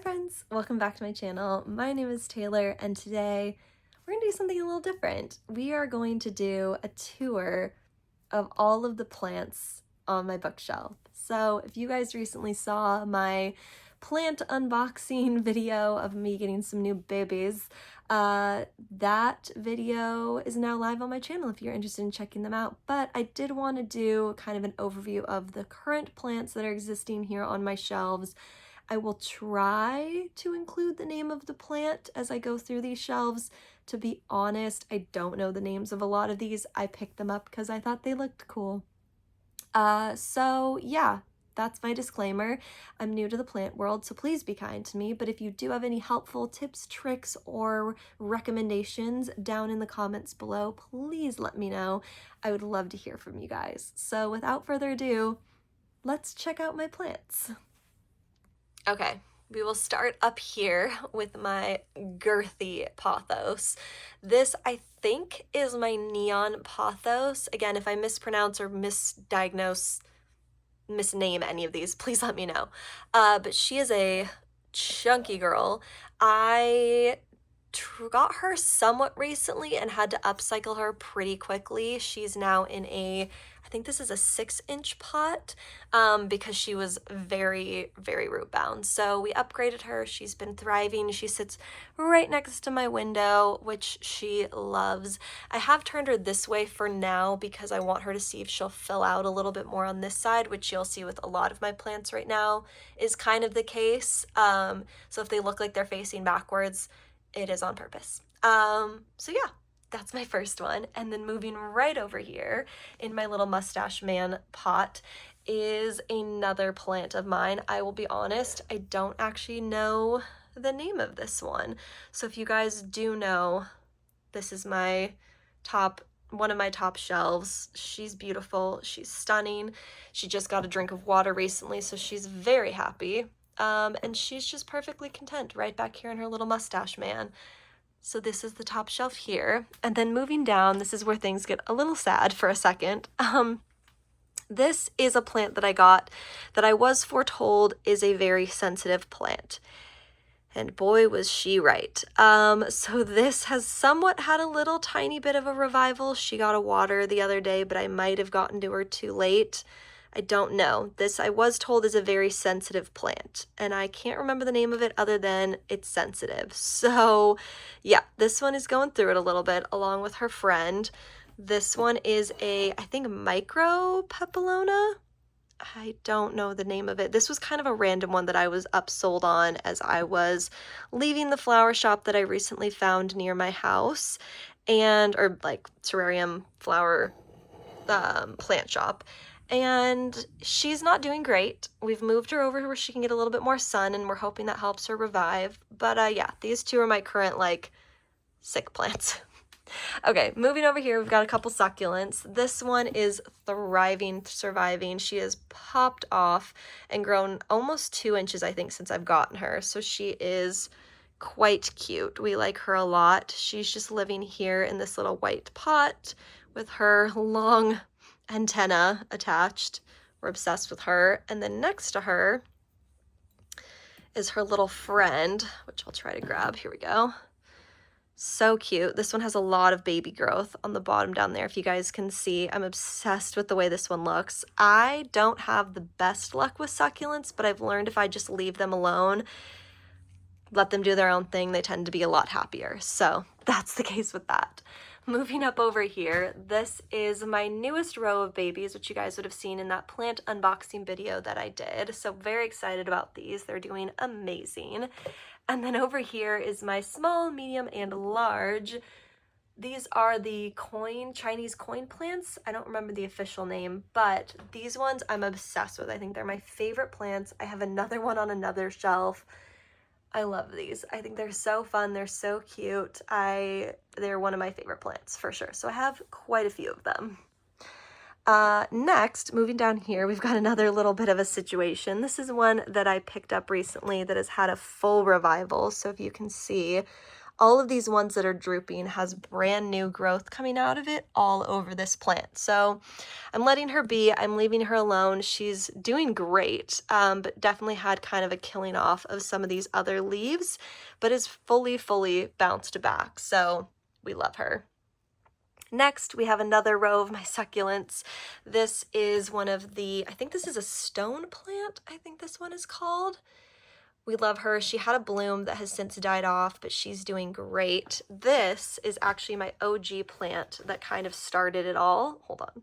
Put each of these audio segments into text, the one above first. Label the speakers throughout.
Speaker 1: friends, welcome back to my channel. My name is Taylor and today we're gonna do something a little different. We are going to do a tour of all of the plants on my bookshelf. So if you guys recently saw my plant unboxing video of me getting some new babies, that video is now live on my channel if you're interested in checking them out. But I did want to do kind of an overview of the current plants that are existing here on my shelves. I will try to include the name of the plant as I go through these shelves. To be honest, I don't know the names of a lot of these. I picked them up because I thought they looked cool. So yeah, that's my disclaimer. I'm new to the plant world, so please be kind to me. But if you do have any helpful tips, tricks, or recommendations down in the comments below, please let me know. I would love to hear from you guys. So without further ado, let's check out my plants. Okay, we will start up here with my girthy pothos. This, I think, is my neon pothos. Again, if I mispronounce or misname any of these, please let me know. But she is a chunky girl. I got her somewhat recently and had to upcycle her pretty quickly. She's now in I think this is a 6-inch pot because she was very, very root bound. So we upgraded her. She's been thriving. She sits right next to my window, which she loves. I have turned her this way for now because I want her to see if she'll fill out a little bit more on this side, which you'll see with a lot of my plants right now is kind of the case. So if they look like they're facing backwards, it is on purpose. So yeah, that's my first one. And then moving right over here in my little mustache man pot is another plant of mine. I will be honest, I don't actually know the name of this one. So if you guys do know, this is one of my top shelves. She's beautiful. She's stunning. She just got a drink of water recently, so she's very happy. And she's just perfectly content right back here in her little mustache man. So this is the top shelf here. And then moving down, this is where things get a little sad for a second. This is a plant that I got that I was foretold is a very sensitive plant. And boy, was she right. So this has somewhat had a little tiny bit of a revival. She got a water the other day, but I might have gotten to her too late. I don't know. This, I was told, is a very sensitive plant, and I can't remember the name of it other than it's sensitive. So yeah, this one is going through it a little bit along with her friend. This one is I think micro papillona. I don't know the name of it. This was kind of a random one that I was upsold on as I was leaving the flower shop that I recently found near my house, or like terrarium flower plant shop. And she's not doing great. We've moved her over where she can get a little bit more sun, and we're hoping that helps her revive. But yeah, these two are my current, like, sick plants. Okay, moving over here, we've got a couple succulents. This one is thriving, surviving. She has popped off and grown almost 2 inches, I think, since I've gotten her. So she is quite cute. We like her a lot. She's just living here in this little white pot with her long antenna attached. We're obsessed with her. And then next to her is her little friend, which I'll try to grab. Here we go. So cute. This one has a lot of baby growth on the bottom down there. If you guys can see, I'm obsessed with the way this one looks. I don't have the best luck with succulents, but I've learned if I just leave them alone, let them do their own thing, they tend to be a lot happier. So that's the case with that. Moving up over here, this is my newest row of babies, which you guys would have seen in that plant unboxing video that I did. So very excited about these. They're doing amazing. And then over here is my small, medium, and large. These are the Chinese coin plants. I don't remember the official name, but these ones I'm obsessed with. I think they're my favorite plants. I have another one on another shelf. I love these. I think they're so fun. They're so cute. They're one of my favorite plants for sure. So I have quite a few of them. Next, moving down here, we've got another little bit of a situation. This is one that I picked up recently that has had a full revival. So if you can see, all of these ones that are drooping has brand new growth coming out of it all over this plant. So I'm letting her be. I'm leaving her alone. She's doing great, but definitely had kind of a killing off of some of these other leaves, but is fully bounced back. So we love her. Next, we have another row of my succulents. This is one of the, I think this is a stone plant, I think this one is called. We love her. She had a bloom that has since died off, but she's doing great. This is actually my OG plant that kind of started it all. Hold on.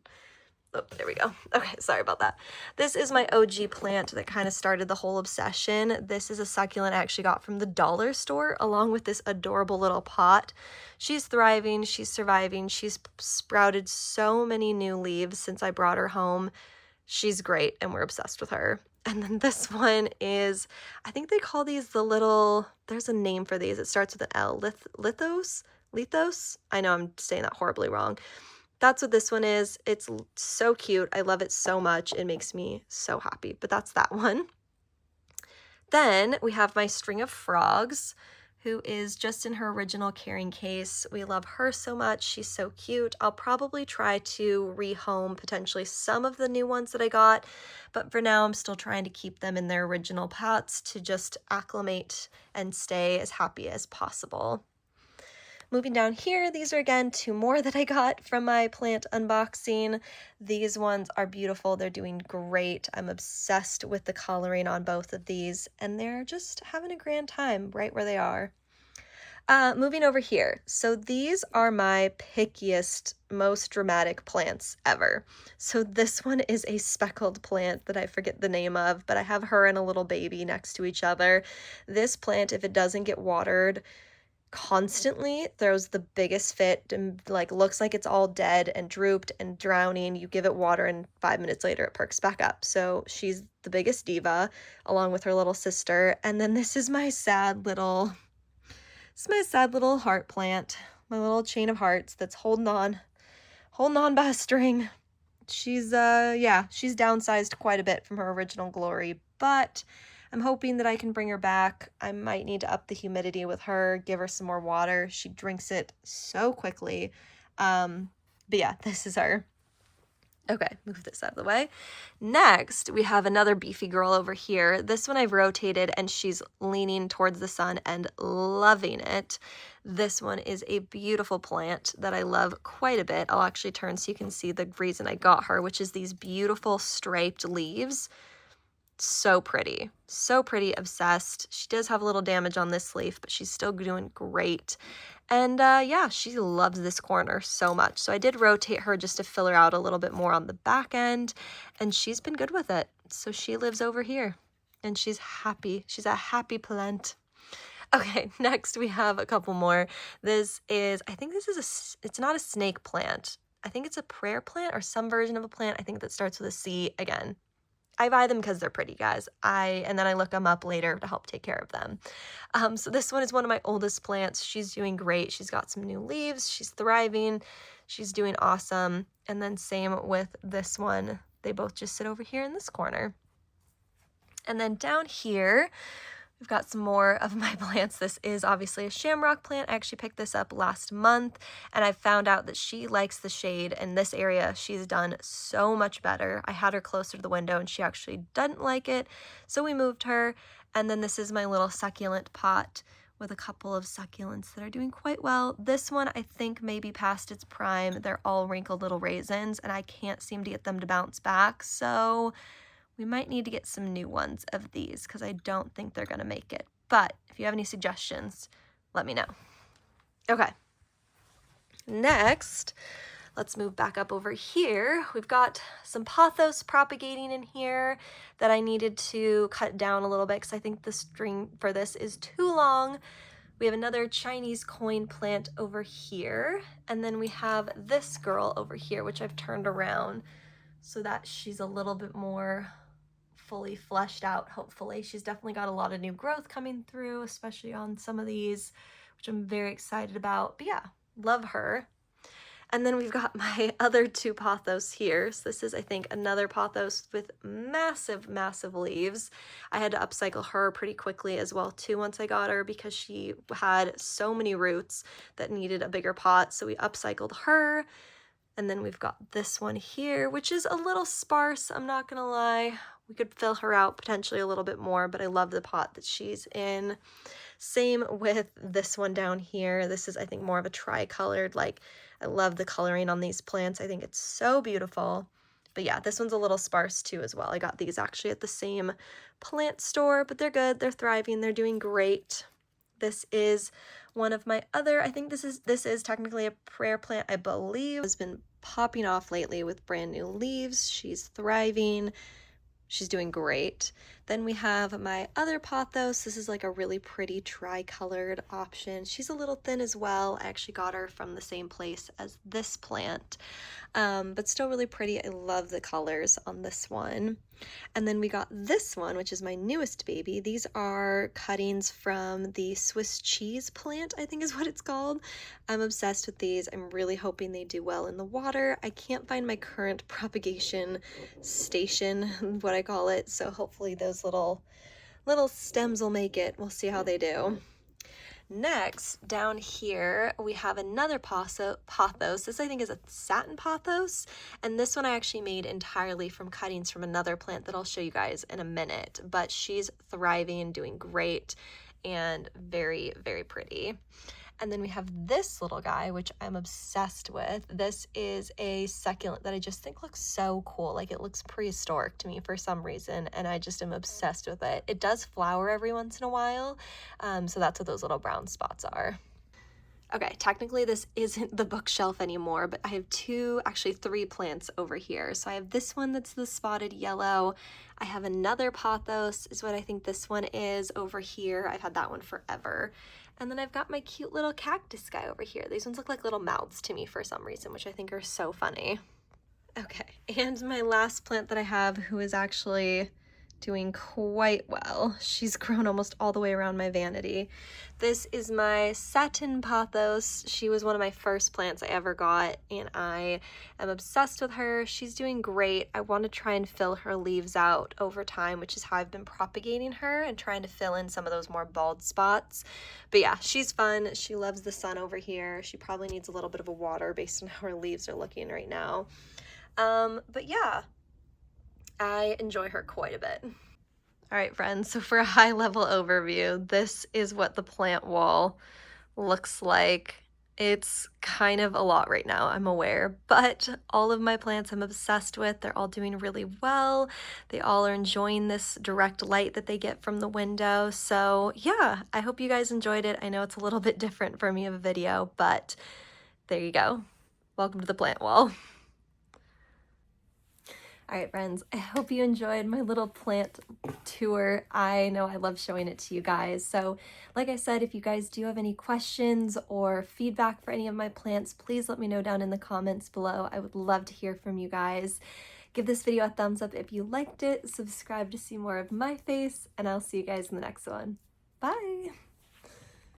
Speaker 1: Oh, there we go. Okay, sorry about that. This is my OG plant that kind of started the whole obsession. This is a succulent I actually got from the dollar store along with this adorable little pot. She's thriving, she's surviving, she's sprouted so many new leaves since I brought her home. She's great and we're obsessed with her. And then this one is, I think they call these the little, there's a name for these. It starts with an L, lithos? I know I'm saying that horribly wrong. That's what this one is. It's so cute. I love it so much. It makes me so happy, but that's that one. Then we have my string of frogs, who is just in her original carrying case. We love her so much. She's so cute. I'll probably try to rehome potentially some of the new ones that I got, but for now I'm still trying to keep them in their original pots to just acclimate and stay as happy as possible. Moving down here, these are again 2 more that I got from my plant unboxing. These ones are beautiful. They're doing great. I'm obsessed with the coloring on both of these, and they're just having a grand time right where they are. Moving over here. So these are my pickiest, most dramatic plants ever. So this one is a speckled plant that I forget the name of, but I have her and a little baby next to each other. This plant, if it doesn't get watered constantly, throws the biggest fit and like looks like it's all dead and drooped and drowning. You give it water and 5 minutes later it perks back up. So she's the biggest diva along with her little sister. And then this is my sad little heart plant, my little chain of hearts that's holding on by a string. She's she's downsized quite a bit from her original glory, but I'm hoping that I can bring her back. I might need to up the humidity with her, give her some more water. She drinks it so quickly. But yeah, this is her. Okay, move this out of the way. Next, we have another beefy girl over here. This one I've rotated and she's leaning towards the sun and loving it. This one is a beautiful plant that I love quite a bit. I'll actually turn so you can see the reason I got her, which is these beautiful striped leaves. So pretty, obsessed. She does have a little damage on this leaf, but she's still doing great. And yeah, she loves this corner so much. So I did rotate her just to fill her out a little bit more on the back end, and she's been good with it. So she lives over here and she's happy. She's a happy plant. Okay, next we have a couple more. This is, I think this is it's not a snake plant. I think it's a prayer plant or some version of a plant. I think that starts with a C. Again, I buy them because they're pretty, guys. And then I look them up later to help take care of them. So this one is one of my oldest plants. She's doing great. She's got some new leaves. She's thriving. She's doing awesome. And then same with this one. They both just sit over here in this corner. And then down here, we've got some more of my plants. This is obviously a shamrock plant. I actually picked this up last month, and I found out that she likes the shade. In this area, she's done so much better. I had her closer to the window, and she actually doesn't like it, so we moved her. And then this is my little succulent pot with a couple of succulents that are doing quite well. This one, I think, may be past its prime. They're all wrinkled little raisins, and I can't seem to get them to bounce back, so we might need to get some new ones of these because I don't think they're going to make it. But if you have any suggestions, let me know. Okay. Next, let's move back up over here. We've got some pothos propagating in here that I needed to cut down a little bit because I think the string for this is too long. We have another Chinese coin plant over here. And then we have this girl over here, which I've turned around so that she's a little bit more fully fleshed out, hopefully. She's definitely got a lot of new growth coming through, especially on some of these, which I'm very excited about. But yeah, love her. And then we've got my other two pothos here. So this is, I think, another pothos with massive, massive leaves. I had to upcycle her pretty quickly as well too once I got her because she had so many roots that needed a bigger pot. So we upcycled her. And then we've got this one here, which is a little sparse, I'm not gonna lie. We could fill her out potentially a little bit more, but I love the pot that she's in. Same with this one down here. This is, I think, more of a tri-colored. Like, I love the coloring on these plants. I think it's so beautiful. But yeah, this one's a little sparse too as well. I got these actually at the same plant store, but they're good. They're thriving. They're doing great. This is one of my other, I think this is technically a prayer plant, I believe. Has been popping off lately with brand new leaves. She's thriving. She's doing great. Then we have my other pothos. This is like a really pretty tri-colored option. She's a little thin as well. I actually got her from the same place as this plant, but still really pretty. I love the colors on this one. And then we got this one, which is my newest baby. These are cuttings from the Swiss cheese plant, I think is what it's called. I'm obsessed with these. I'm really hoping they do well in the water. I can't find my current propagation station, what I call it, so hopefully those little stems will make it. We'll see how they do. Next, down here, we have another pothos. This, I think, is a satin pothos, and this one I actually made entirely from cuttings from another plant that I'll show you guys in a minute, but she's thriving, doing great, and very, very pretty. And then we have this little guy, which I'm obsessed with. This is a succulent that I just think looks so cool. Like, it looks prehistoric to me for some reason, and I just am obsessed with it. It does flower every once in a while, so that's what those little brown spots are. Okay, technically this isn't the bookshelf anymore, but I have actually three plants over here. So I have this one that's the spotted yellow. I have another pothos is what I think this one is over here. I've had that one forever. And then I've got my cute little cactus guy over here. These ones look like little mouths to me for some reason, which I think are so funny. Okay, and my last plant that I have, who is actually doing quite well. She's grown almost all the way around my vanity. This is my satin pothos. She was one of my first plants I ever got, and I am obsessed with her. She's doing great. I want to try and fill her leaves out over time, which is how I've been propagating her and trying to fill in some of those more bald spots. But yeah, she's fun. She loves the sun over here. She probably needs a little bit of a water based on how her leaves are looking right now. But yeah, I enjoy her quite a bit. All right, friends, so for a high-level overview, this is what the plant wall looks like. It's kind of a lot right now, I'm aware, but all of my plants I'm obsessed with. They're all doing really well. They all are enjoying this direct light that they get from the window. So yeah, I hope you guys enjoyed it. I know it's a little bit different for me of a video, but there you go. Welcome to the plant wall. All right, friends, I hope you enjoyed my little plant tour. I know I love showing it to you guys. So like I said, if you guys do have any questions or feedback for any of my plants, please let me know down in the comments below. I would love to hear from you guys. Give this video a thumbs up if you liked it, subscribe to see more of my face, and I'll see you guys in the next one. Bye!